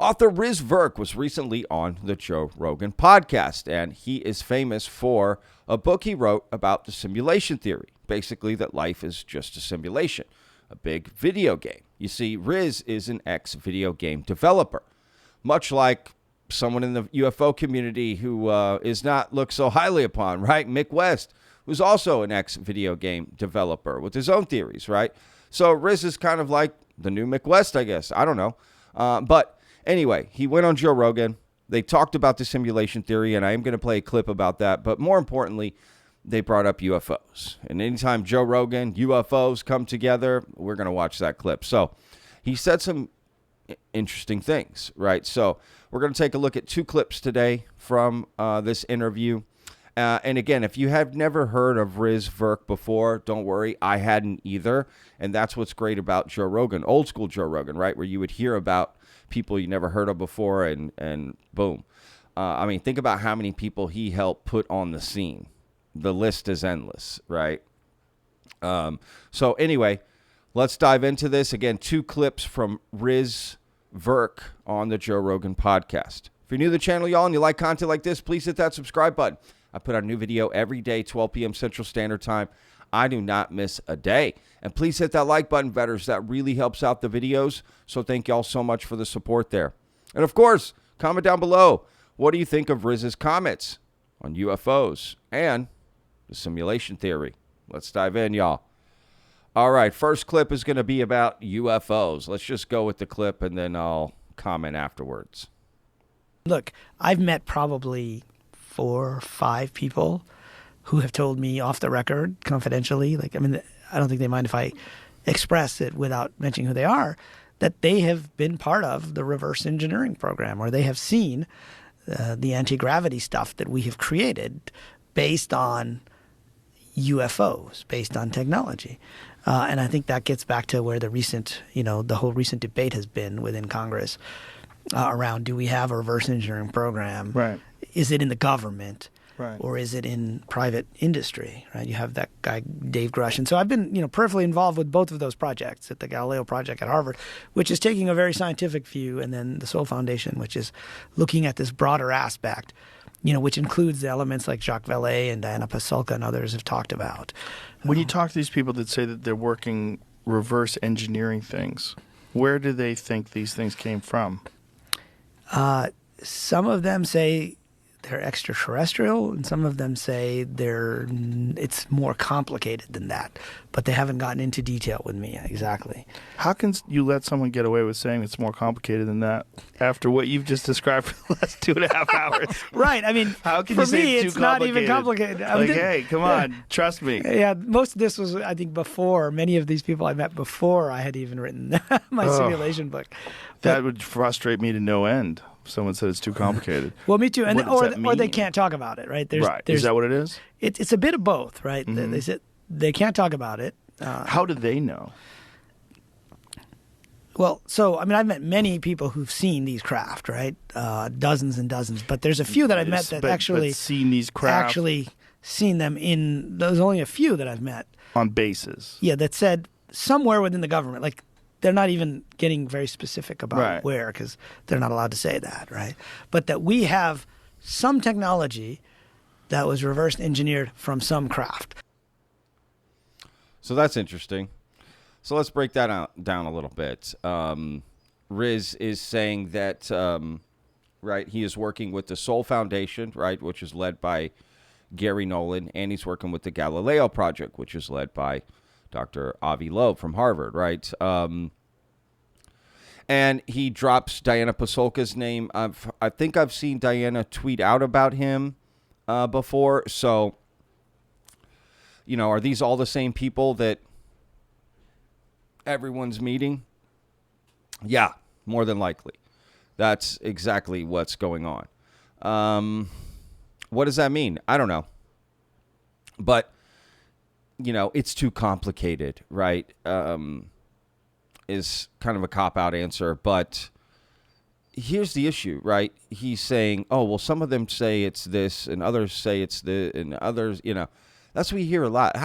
Author Riz Virk was recently on the Joe Rogan podcast, and he is famous for a book he wrote about the simulation theory, basically that life is just a simulation, a big video game. You see, Riz is an ex-video game developer, much like someone in the UFO community who is not looked so highly upon, right? Mick West, who's also an ex-video game developer with his own theories, right? So Riz is kind of like the new Mick West, I guess. I don't know. But anyway, he went on Joe Rogan. They talked about the simulation theory, and I am going to play a clip about that. But more importantly, they brought up UFOs. And anytime Joe Rogan, UFOs come together, we're going to watch that clip. So he said some interesting things, right? So we're going to take a look at 2 clips today from this interview. And again, if you have never heard of Riz Virk before, don't worry, I hadn't either. And that's what's great about Joe Rogan, old school Joe Rogan, right? Where you would hear about people you never heard of before and boom. I mean, think about how many people he helped put on the scene. The list is endless, right? So anyway, let's dive into this. Again, 2 clips from Riz Virk on the Joe Rogan podcast. If you're new to the channel, y'all, and you like content like this, please hit that subscribe button. I put out a new video every day, 12 p.m. Central Standard Time. I do not miss a day. And please hit that like button, vetters. That really helps out the videos. So thank y'all so much for the support there. And of course, comment down below. What do you think of Riz's comments on UFOs and the simulation theory? Let's dive in, y'all. All right, first clip is going to be about UFOs. Let's just go with the clip, and then I'll comment afterwards. Look, I've met probably 4 or 5 people who have told me off the record, confidentially, like, I mean, I don't think they mind if I express it without mentioning who they are, that they have been part of the reverse engineering program, or they have seen the anti-gravity stuff that we have created based on UFOs, based on technology. And I think that gets back to where the recent, the whole recent debate has been within Congress around, do we have a reverse engineering program? Right. Is it in the government? Right. Or is it in private industry, right? You have that guy, Dave Grush. And so I've been, peripherally involved with both of those projects, at the Galileo project at Harvard, which is taking a very scientific view, and then the Soul Foundation, which is looking at this broader aspect, which includes the elements like Jacques Vallée and Diana Pasulka and others have talked about. When you talk to these people that say that they're working reverse engineering things, where do they think these things came from? Some of them say they're extraterrestrial, and some of them say it's more complicated than that, but they haven't gotten into detail with me exactly. How can you let someone get away with saying it's more complicated than that after what you've just described for the last 2.5 hours? Right. I mean, how can for you say me, it's it's too not even complicated. Like, hey, come on, trust me. Yeah, most of this was, I think, before many of these people I met before I had even written my simulation book. That would frustrate me to no end. Someone said it's too complicated. Well, me too. And or they mean? can't talk about it, right? Is that what it is? It's a bit of both, right? Mm-hmm. They said they can't talk about it. How do they know? Well, so, I mean, I've met many people who've seen these craft, right? Dozens and dozens. But there's a few that I've met that but actually seen these craft actually seen them in. There's only a few that I've met on bases. Yeah, that said somewhere within the government, like. They're not even getting very specific about where, because they're not allowed to say that, right? But that we have some technology that was reverse engineered from some craft. So that's interesting. So let's break that down a little bit. Riz is saying that, he is working with the Soul Foundation, right, which is led by Gary Nolan, and he's working with the Galileo project, which is led by Dr. Avi Loeb from Harvard, right? And he drops Diana Pasulka's name. I think I've seen Diana tweet out about him before. So, are these all the same people that everyone's meeting? Yeah, more than likely. That's exactly what's going on. What does that mean? I don't know. But it's too complicated, right? Is kind of a cop-out answer. But here's the issue, right? He's saying, oh, well, some of them say it's this, and others say it's this, and others, that's what we hear a lot.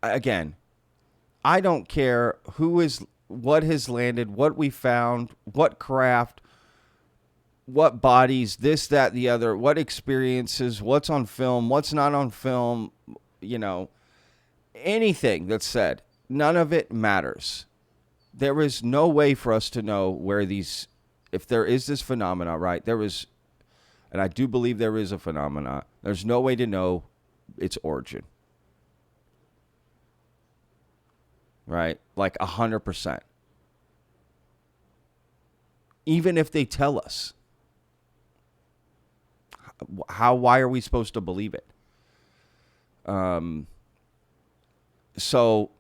Again, I don't care what has landed, what we found, what craft, what bodies, this, that, the other, what experiences, what's on film, what's not on film, anything that's said. None of it matters. There is no way for us to know if there is this phenomena, right? And I do believe there is a phenomena. There's no way to know its origin. Right? Like 100%. Even if they tell us. Why are we supposed to believe it? So,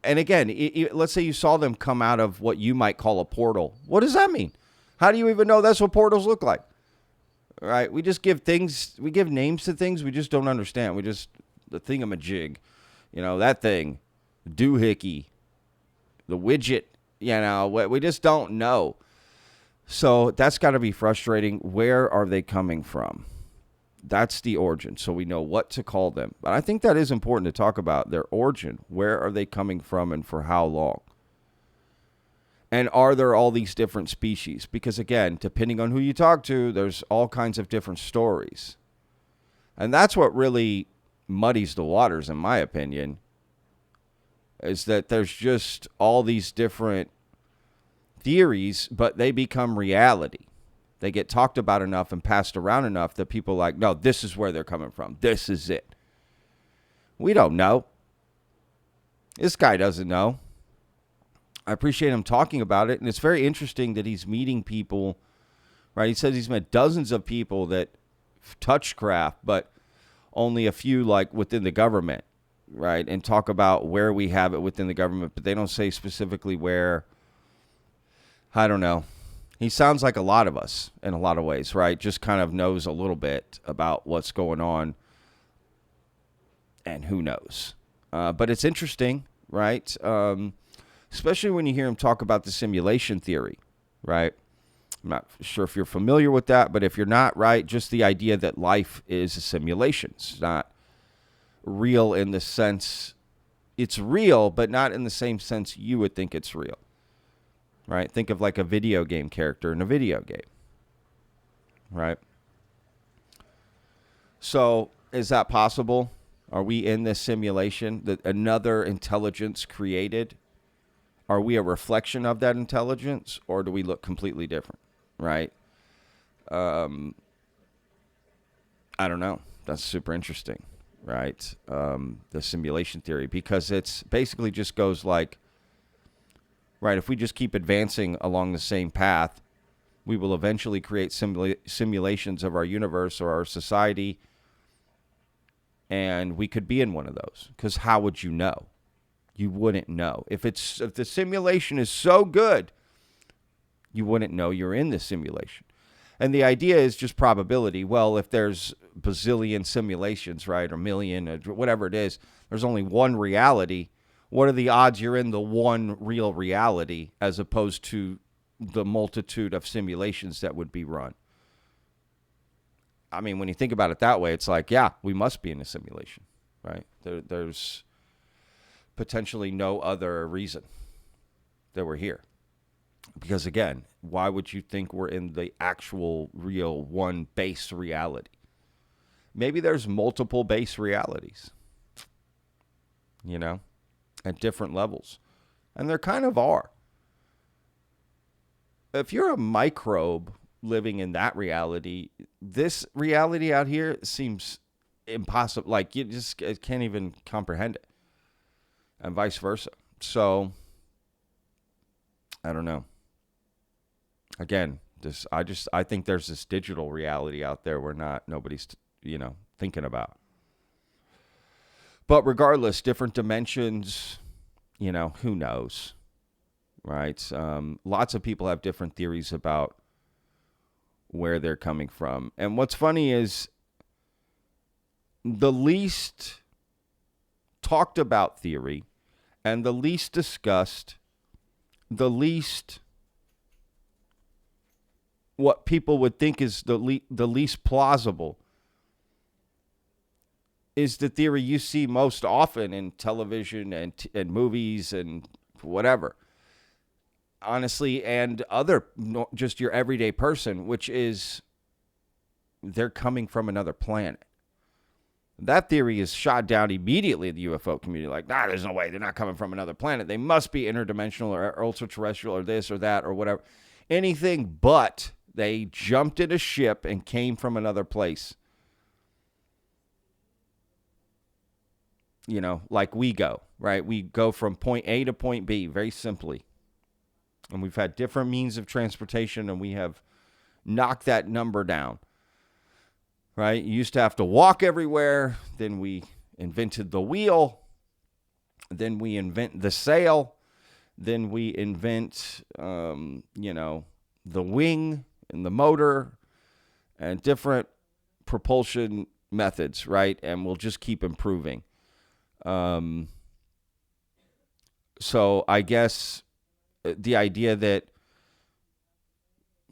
and again, let's say you saw them come out of what you might call a portal. What does that mean? How do you even know that's what portals look like? Right? We just give names to things we just don't understand. The thingamajig, that thing, doohickey, the widget, we just don't know. So that's got to be frustrating. Where are they coming from? That's the origin, so we know what to call them. But I think that is important to talk about their origin. Where are they coming from and for how long? And are there all these different species? Because again, depending on who you talk to, there's all kinds of different stories. And that's what really muddies the waters, in my opinion, is that there's just all these different theories, but they become reality. They get talked about enough and passed around enough that people are like, no, this is where they're coming from. This is it. We don't know. This guy doesn't know. I appreciate him talking about it. And it's very interesting that he's meeting people, right? He says he's met dozens of people that touch craft, but only a few like within the government, right? And talk about where we have it within the government, but they don't say specifically where. I don't know. He sounds like a lot of us in a lot of ways, right? Just kind of knows a little bit about what's going on, and who knows. But it's interesting, right? Especially when you hear him talk about the simulation theory, right? I'm not sure if you're familiar with that, but if you're not, right, just the idea that life is a simulation. It's not real in the sense, it's real, but not in the same sense you would think it's real. Right? Think of like a video game character in a video game. Right? So, is that possible? Are we in this simulation that another intelligence created? Are we a reflection of that intelligence, or do we look completely different? Right? I don't know. That's super interesting. Right? The simulation theory, because it's basically just goes like, right, if we just keep advancing along the same path, we will eventually create simulations of our universe or our society, and we could be in one of those. Because how would you know? You wouldn't know. If the simulation is so good, you wouldn't know you're in the simulation. And the idea is just probability. Well, if there's bazillion simulations, right, or million, or whatever it is, there's only one reality. What are the odds you're in the one real reality as opposed to the multitude of simulations that would be run? I mean, when you think about it that way, it's like, yeah, we must be in a simulation, right? There's potentially no other reason that we're here. Because again, why would you think we're in the actual real one base reality? Maybe there's multiple base realities, at different levels. And there kind of are. If you're a microbe living in that reality, this reality out here seems impossible. Like, you just can't even comprehend it. And vice versa. So, I don't know. Again, I think there's this digital reality out there where nobody's, thinking about. But regardless, different dimensions, who knows, right? Lots of people have different theories about where they're coming from. And what's funny is the least talked about theory and the least discussed, the least what people would think is the least plausible is the theory you see most often in television and movies and whatever. Honestly, and just your everyday person, which is they're coming from another planet. That theory is shot down immediately in the UFO community. Like, there's no way. They're not coming from another planet. They must be interdimensional or ultra-terrestrial or this or that or whatever. Anything but they jumped in a ship and came from another place. You know, like we go, right? We go from point A to point B very simply. And we've had different means of transportation, and we have knocked that number down. Right? You used to have to walk everywhere. Then we invented the wheel. Then we invent the sail. Then we invent, the wing and the motor and different propulsion methods, right? And we'll just keep improving. So I guess the idea that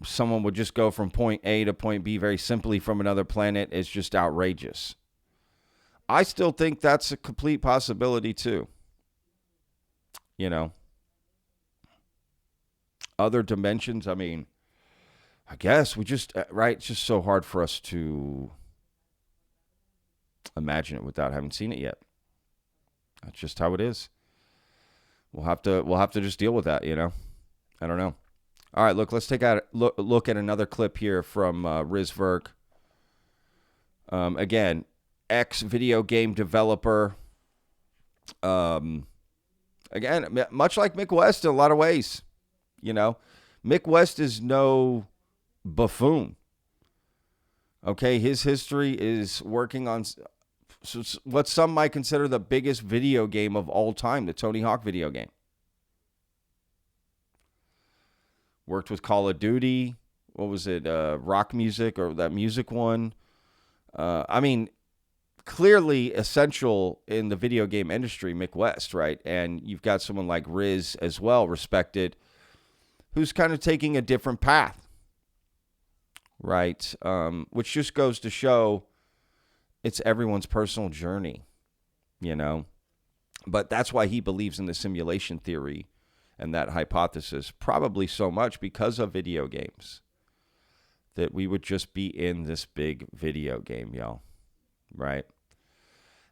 someone would just go from point A to point B very simply from another planet is just outrageous. I still think that's a complete possibility too. You know, other dimensions. I mean, I guess we just, right? It's just so hard for us to imagine it without having seen it yet. That's just how it is. We'll have to just deal with that, you know? I don't know. All right, look, let's take a look at another clip here from Riz Virk. Again, ex-video game developer. Again, much like Mick West in a lot of ways, you know. Mick West is no buffoon. Okay, his history is working on what some might consider the biggest video game of all time, the Tony Hawk video game. Worked with Call of Duty. What was it? Rock music or that music one. I mean, clearly essential in the video game industry, Mick West, right? And you've got someone like Riz as well, respected, who's kind of taking a different path, right? Which just goes to show it's everyone's personal journey, you know? But that's why he believes in the simulation theory and that hypothesis, probably so much because of video games, that we would just be in this big video game, y'all, right?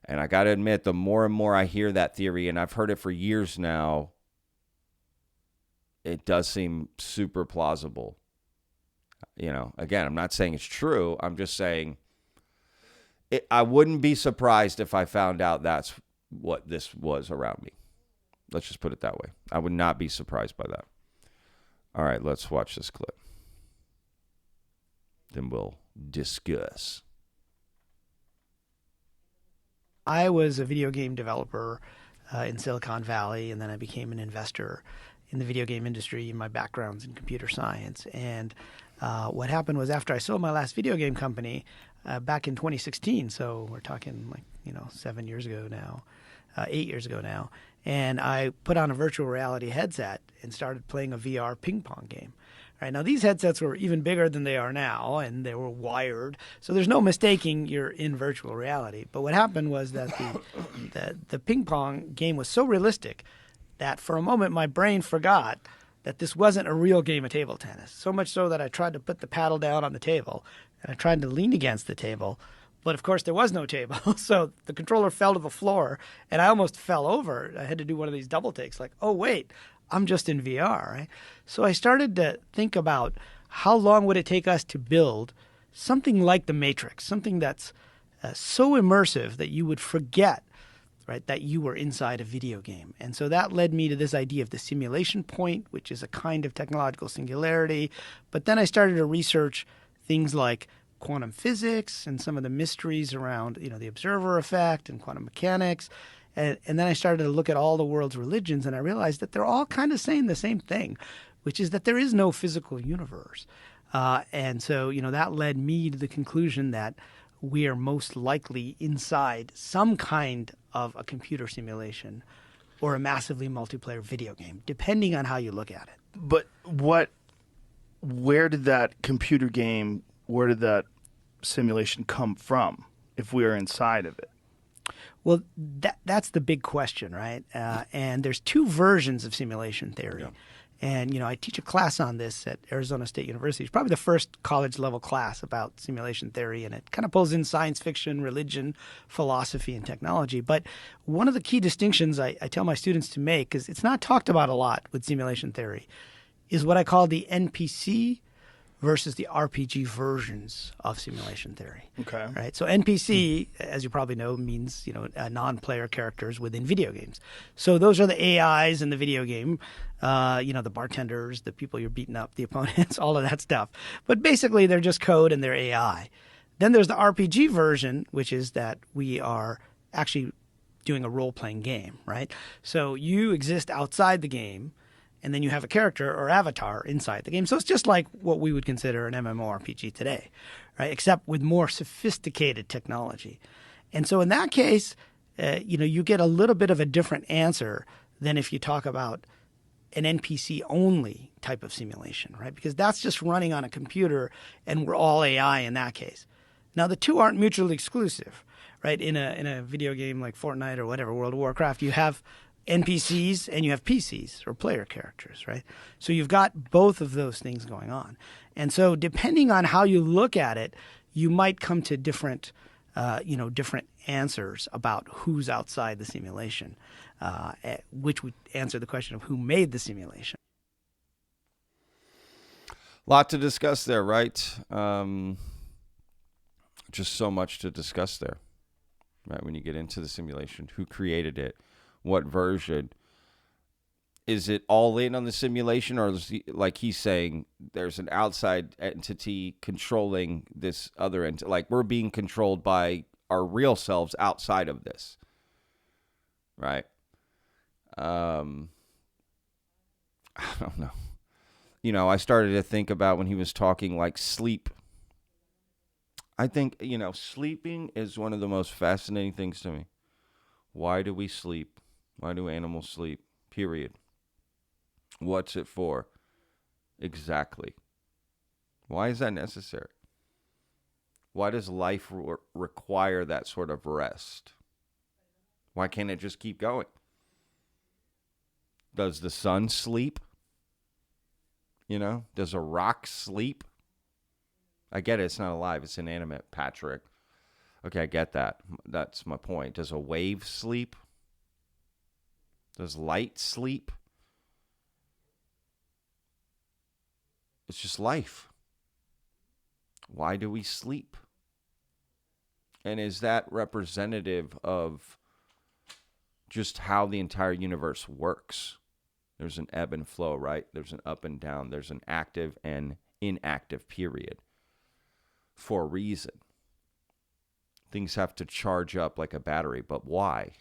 And I got to admit, the more and more I hear that theory, and I've heard it for years now, it does seem super plausible. You know, again, I'm not saying it's true. I'm just saying I wouldn't be surprised if I found out that's what this was around me. Let's just put it that way. I would not be surprised by that. All right, let's watch this clip. Then we'll discuss. I was a video game developer in Silicon Valley, and then I became an investor in the video game industry. My background's in computer science. And what happened was after I sold my last video game company back in 2016, so we're talking 7 years ago now, 8 years ago now, and I put on a virtual reality headset and started playing a VR ping pong game. Right, now, these headsets were even bigger than they are now, and they were wired, so there's no mistaking you're in virtual reality. But what happened was that the ping pong game was so realistic that for a moment my brain forgot that this wasn't a real game of table tennis, so much so that I tried to put the paddle down on the table, and I tried to lean against the table. But, of course, there was no table, so the controller fell to the floor, and I almost fell over. I had to do one of these double takes, like, oh, wait, I'm just in VR, right? So I started to think about how long would it take us to build something like the Matrix, something that's so immersive that you would forget, right, that you were inside a video game. And so that led me to this idea of the simulation point, which is a kind of technological singularity. But then I started to research things like quantum physics and some of the mysteries around, the observer effect and quantum mechanics. And then I started to look at all the world's religions, and I realized that they're all kind of saying the same thing, which is that there is no physical universe. And so, that led me to the conclusion that we are most likely inside some kind of a computer simulation or a massively multiplayer video game, depending on how you look at it. But where did that computer game, where did that simulation come from if we are inside of it? Well, that's the big question, right? And there's two versions of simulation theory. Yeah. And, I teach a class on this at Arizona State University. It's probably the first college level class about simulation theory, and it kind of pulls in science fiction, religion, philosophy, and technology. But one of the key distinctions I tell my students to make, because it's not talked about a lot with simulation theory, is what I call the NPC versus the RPG versions of simulation theory. Okay. Right. So NPC, as you probably know, means non-player characters within video games. So those are the AIs in the video game. The bartenders, the people you're beating up, the opponents, all of that stuff. But basically, they're just code and they're AI. Then there's the RPG version, which is that we are actually doing a role-playing game. Right. So you exist outside the game, and then you have a character or avatar inside the game. So it's just like what we would consider an MMORPG today, right? Except with more sophisticated technology. And so in that case, you get a little bit of a different answer than if you talk about an NPC only type of simulation, right? Because that's just running on a computer, and we're all AI in that case. Now the two aren't mutually exclusive, right? In a video game like Fortnite or whatever, World of Warcraft, you have NPCs and you have PCs or player characters, right? So you've got both of those things going on. And so depending on how you look at it, you might come to different answers about who's outside the simulation, which would answer the question of who made the simulation. Lot to discuss there, right? Just so much to discuss there, right? When you get into the simulation, who created it? What version? Is it all in on the simulation, or is like he's saying, there's an outside entity controlling this other entity? Like we're being controlled by our real selves outside of this, right? I don't know. I started to think about when he was talking like sleep. I think, sleeping is one of the most fascinating things to me. Why do we sleep? Why do animals sleep? Period. What's it for? Exactly. Why is that necessary? Why does life require that sort of rest? Why can't it just keep going? Does the sun sleep? Does a rock sleep? I get it. It's not alive. It's inanimate, Patrick. Okay, I get that. That's my point. Does a wave sleep? Does light sleep? It's just life. Why do we sleep? And is that representative of just how the entire universe works? There's an ebb and flow, right? There's an up and down. There's an active and inactive period for a reason. Things have to charge up like a battery, but why?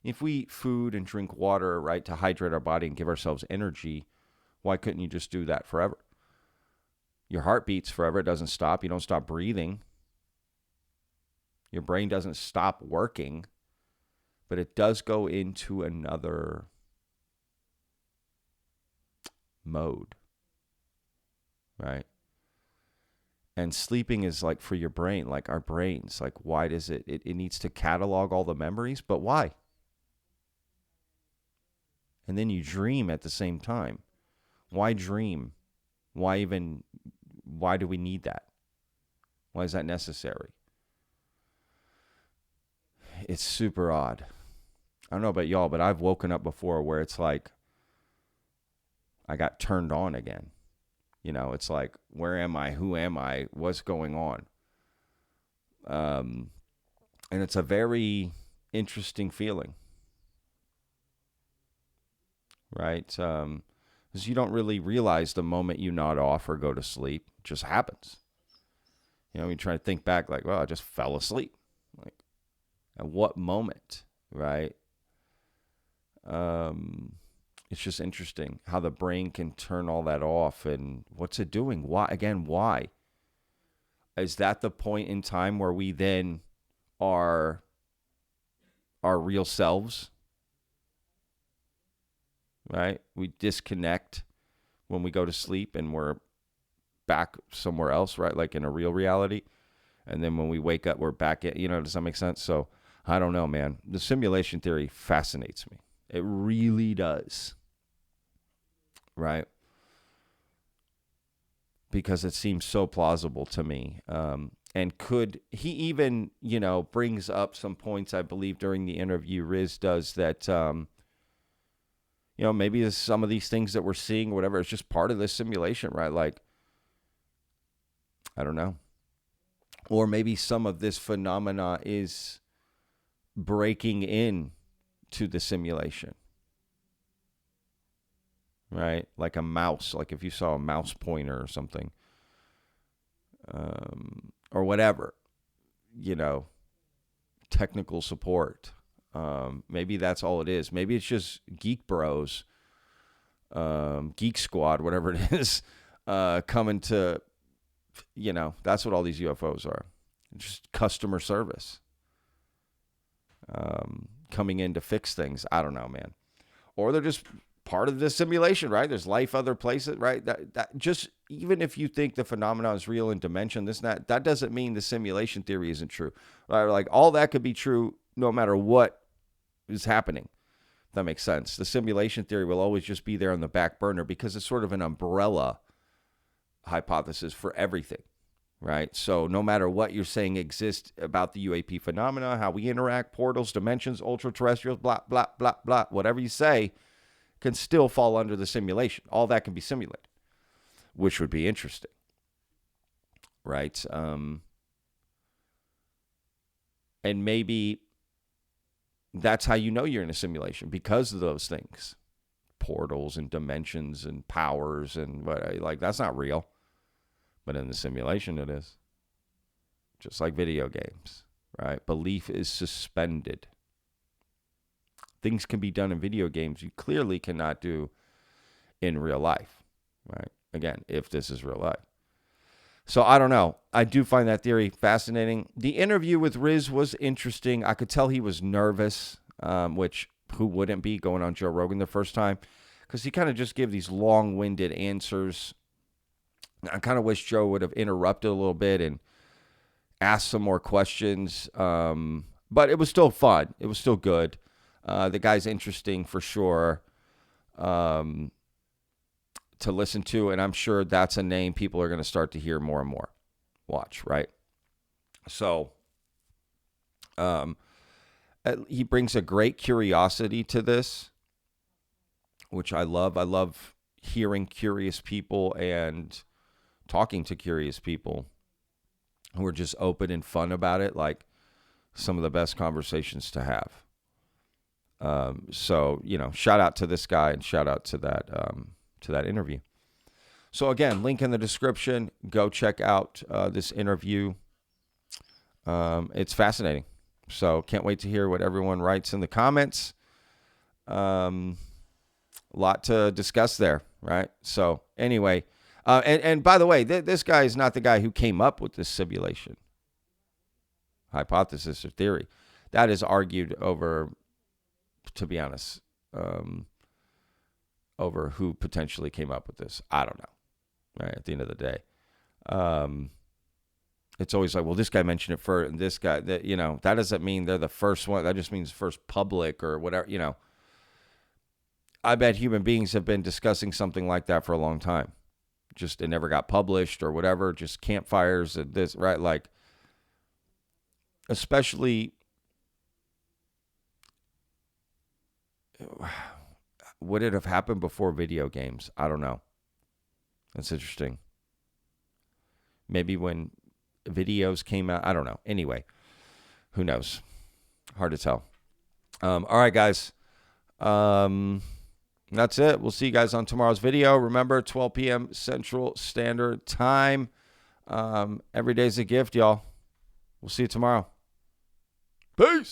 If we eat food and drink water, right, to hydrate our body and give ourselves energy, why couldn't you just do that forever? Your heart beats forever. It doesn't stop. You don't stop breathing. Your brain doesn't stop working, but it does go into another mode, right? And sleeping is like for your brain, like our brains, like why does it needs to catalog all the memories, but why? And then you dream at the same time. Why dream? Why do we need that? Why is that necessary? It's super odd. I don't know about y'all, but I've woken up before where it's like I got turned on again. It's like, where am I? Who am I? What's going on? And it's a very interesting feeling. Right? Because you don't really realize the moment you nod off or go to sleep. It just happens. You try to think back like, well, I just fell asleep. Like, at what moment, right? It's just interesting how the brain can turn all that off. And what's it doing? Why? Again, why? Is that the point in time where we then are our real selves? Right? We disconnect when we go to sleep and we're back somewhere else, right? Like in a real reality. And then when we wake up, we're back at, does that make sense? So I don't know, man. The simulation theory fascinates me. It really does. Right? Because it seems so plausible to me. And he even, brings up some points, I believe, during the interview, Riz does, that, maybe some of these things that we're seeing or whatever, it's just part of this simulation, right? Like, I don't know. Or maybe some of this phenomena is breaking in to the simulation, right? Like a mouse, like if you saw a mouse pointer or something, or whatever, technical support. Maybe that's all it is. Maybe it's just Geek Bros, Geek Squad, whatever it is, coming to, that's what all these UFOs are. Just customer service. Coming in to fix things. I don't know, man. Or they're just part of the simulation, right? There's life other places, right? That just, even if you think the phenomenon is real in dimension, that doesn't mean the simulation theory isn't true. Right? Like all that could be true no matter what is happening. If that makes sense. The simulation theory will always just be there on the back burner because it's sort of an umbrella hypothesis for everything, right? So no matter what you're saying exists about the UAP phenomena, how we interact, portals, dimensions, ultra-terrestrials, blah, blah, blah, blah, whatever you say can still fall under the simulation. All that can be simulated, which would be interesting, right? And maybe that's how you're in a simulation, because of those things. Portals and dimensions and powers and like that's not real. But in the simulation it is. Just like video games, right? Belief is suspended. Things can be done in video games you clearly cannot do in real life, right? Again, if this is real life. So I don't know. I do find that theory fascinating. The interview with Riz was interesting. I could tell he was nervous, which who wouldn't be going on Joe Rogan the first time? Because he kind of just gave these long-winded answers. I kind of wish Joe would have interrupted a little bit and asked some more questions. But it was still fun. It was still good. The guy's interesting for sure to listen to. And I'm sure that's a name people are going to start to hear more and more. Watch, right? So he brings a great curiosity to this, which I love. I love hearing curious people and talking to curious people who are just open and fun about it, like some of the best conversations to have. So, shout out to this guy and shout out to that interview. So again, link in the description. Go check out this interview. It's fascinating. So can't wait to hear what everyone writes in the comments. A lot to discuss there, right? So anyway, and by the way, this guy is not the guy who came up with this simulation hypothesis or theory. That is argued over, to be honest, over who potentially came up with this. I don't know. Right, at the end of the day, it's always like, well, this guy mentioned it first, and this guy, that that doesn't mean they're the first one. That just means first public or whatever. I bet human beings have been discussing something like that for a long time. Just it never got published or whatever. Just campfires and this, right? Like, especially, would it have happened before video games? I don't know. That's interesting. Maybe when videos came out. I don't know. Anyway, who knows? Hard to tell. All right, guys. That's it. We'll see you guys on tomorrow's video. Remember, 12 p.m. Central Standard Time. Every day's a gift, y'all. We'll see you tomorrow. Peace.